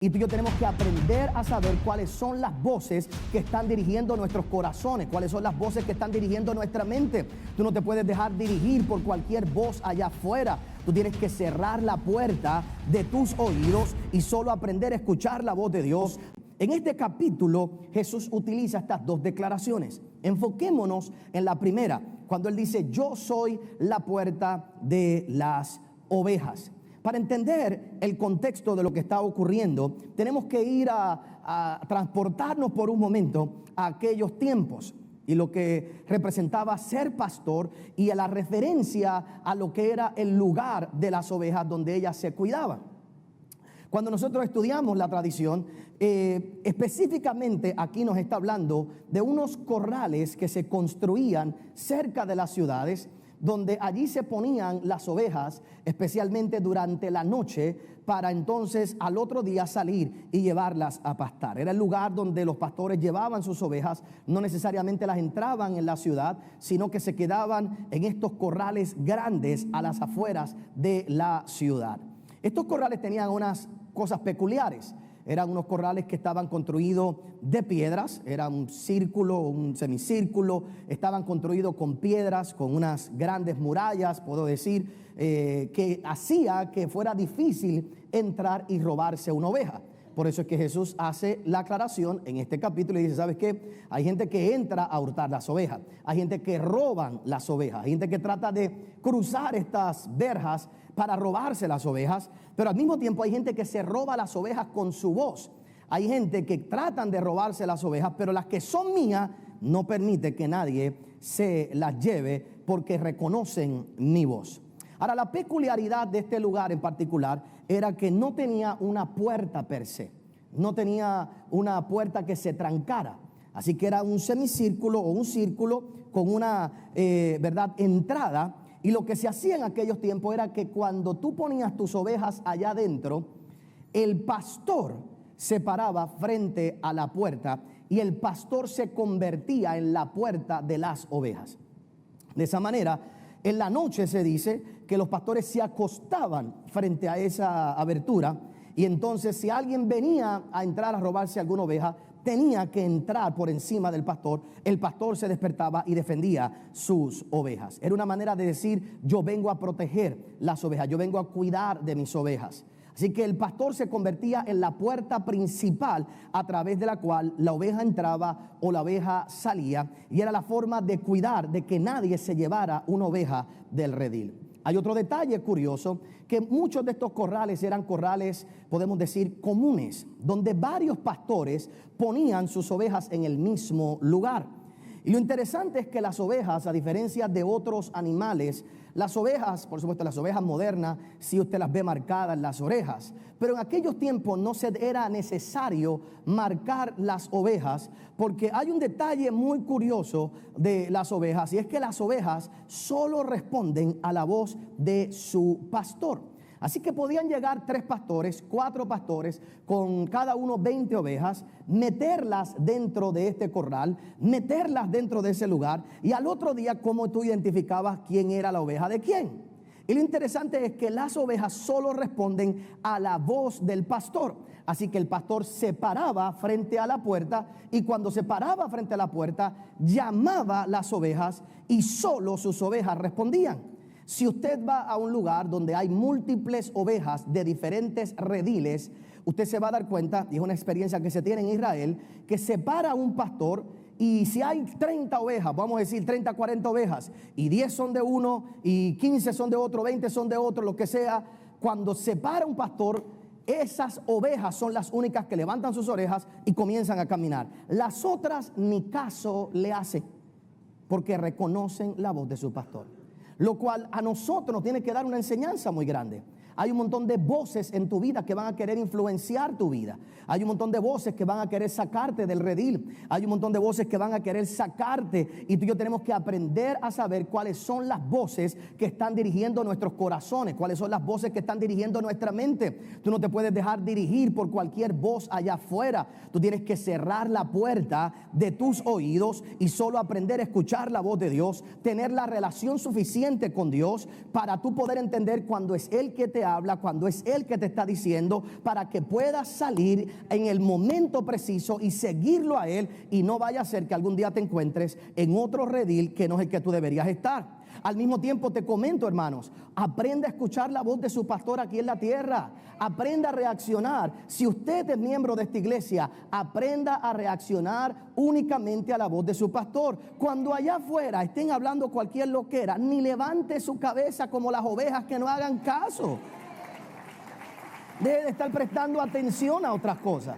Y tú y yo tenemos que aprender a saber cuáles son las voces que están dirigiendo nuestros corazones, cuáles son las voces que están dirigiendo nuestra mente. Tú no te puedes dejar dirigir por cualquier voz allá afuera. Tú tienes que cerrar la puerta de tus oídos y solo aprender a escuchar la voz de Dios. En este capítulo Jesús utiliza estas dos declaraciones. Enfoquémonos en la primera, cuando Él dice: yo soy la puerta de las ovejas. Para entender el contexto de lo que está ocurriendo, tenemos que ir a transportarnos por un momento a aquellos tiempos y lo que representaba ser pastor y a la referencia a lo que era el lugar de las ovejas donde ellas se cuidaban. Cuando nosotros estudiamos la tradición, específicamente aquí nos está hablando de unos corrales que se construían cerca de las ciudades, donde allí se ponían las ovejas, especialmente durante la noche, para entonces al otro día salir y llevarlas a pastar. Era el lugar donde los pastores llevaban sus ovejas, no necesariamente las entraban en la ciudad, sino que se quedaban en estos corrales grandes a las afueras de la ciudad. Estos corrales tenían unas cosas peculiares. Eran unos corrales que estaban construidos de piedras, era un círculo, un semicírculo, estaban construidos con piedras, con unas grandes murallas, puedo decir, que hacía que fuera difícil entrar y robarse una oveja. Por eso es que Jesús hace la aclaración en este capítulo y dice: ¿sabes qué? Hay gente que entra a hurtar las ovejas, hay gente que roban las ovejas, hay gente que trata de cruzar estas verjas para robarse las ovejas, pero al mismo tiempo hay gente que se roba las ovejas con su voz. Hay gente que tratan de robarse las ovejas, pero las que son mías no permite que nadie se las lleve porque reconocen mi voz. Ahora, la peculiaridad de este lugar en particular era que no tenía una puerta per se, no tenía una puerta que se trancara. Así que era un semicírculo o un círculo con una entrada. Y lo que se hacía en aquellos tiempos era que cuando tú ponías tus ovejas allá adentro, el pastor se paraba frente a la puerta y el pastor se convertía en la puerta de las ovejas. De esa manera, en la noche se dice que los pastores se acostaban frente a esa abertura, y entonces si alguien venía a entrar a robarse alguna oveja, tenía que entrar por encima del pastor. El pastor se despertaba y defendía sus ovejas. Era una manera de decir: yo vengo a proteger las ovejas, yo vengo a cuidar de mis ovejas. Así que el pastor se convertía en la puerta principal a través de la cual la oveja entraba o la oveja salía, y era la forma de cuidar de que nadie se llevara una oveja del redil. Hay otro detalle curioso, que muchos de estos corrales eran corrales, podemos decir, comunes, donde varios pastores ponían sus ovejas en el mismo lugar. Y lo interesante es que las ovejas, a diferencia de otros animales, las ovejas, por supuesto las ovejas modernas, sí usted las ve marcadas en las orejas, pero en aquellos tiempos no era necesario marcar las ovejas, porque hay un detalle muy curioso de las ovejas, y es que las ovejas solo responden a la voz de su pastor. Así que podían llegar 3 pastores, 4 pastores, con cada uno 20 ovejas, meterlas dentro de este corral, meterlas dentro de ese lugar, y al otro día, ¿cómo tú identificabas quién era la oveja de quién? Y lo interesante es que las ovejas solo responden a la voz del pastor. Así que el pastor se paraba frente a la puerta, y cuando se paraba frente a la puerta, llamaba las ovejas y solo sus ovejas respondían. Si usted va a un lugar donde hay múltiples ovejas de diferentes rediles, usted se va a dar cuenta, y es una experiencia que se tiene en Israel, que se para un pastor, y si hay 30 ovejas, vamos a decir 30, 40 ovejas, y 10 son de uno, y 15 son de otro, 20 son de otro, lo que sea, cuando se para un pastor, esas ovejas son las únicas que levantan sus orejas y comienzan a caminar. Las otras ni caso le hacen, porque reconocen la voz de su pastor. Lo cual a nosotros nos tiene que dar una enseñanza muy grande. Hay un montón de voces en tu vida que van a querer influenciar tu vida. Hay un montón de voces que van a querer sacarte del redil. Hay un montón de voces que van a querer sacarte. Y tú y yo tenemos que aprender a saber cuáles son las voces que están dirigiendo nuestros corazones. Cuáles son las voces que están dirigiendo nuestra mente. Tú no te puedes dejar dirigir por cualquier voz allá afuera. Tú tienes que cerrar la puerta de tus oídos y solo aprender a escuchar la voz de Dios. Tener la relación suficiente con Dios para tú poder entender cuando es Él que te habla, cuando es Él que te está diciendo, para que puedas salir en el momento preciso y seguirlo a Él, y no vaya a ser que algún día te encuentres en otro redil que no es el que tú deberías estar. Al mismo tiempo te comento, hermanos, aprenda a escuchar la voz de su pastor aquí en la tierra. Aprenda a reaccionar. Si usted es miembro de esta iglesia, aprenda a reaccionar únicamente a la voz de su pastor. Cuando allá afuera estén hablando cualquier loquera, ni levante su cabeza como las ovejas que no hagan caso. Deje de estar prestando atención a otras cosas.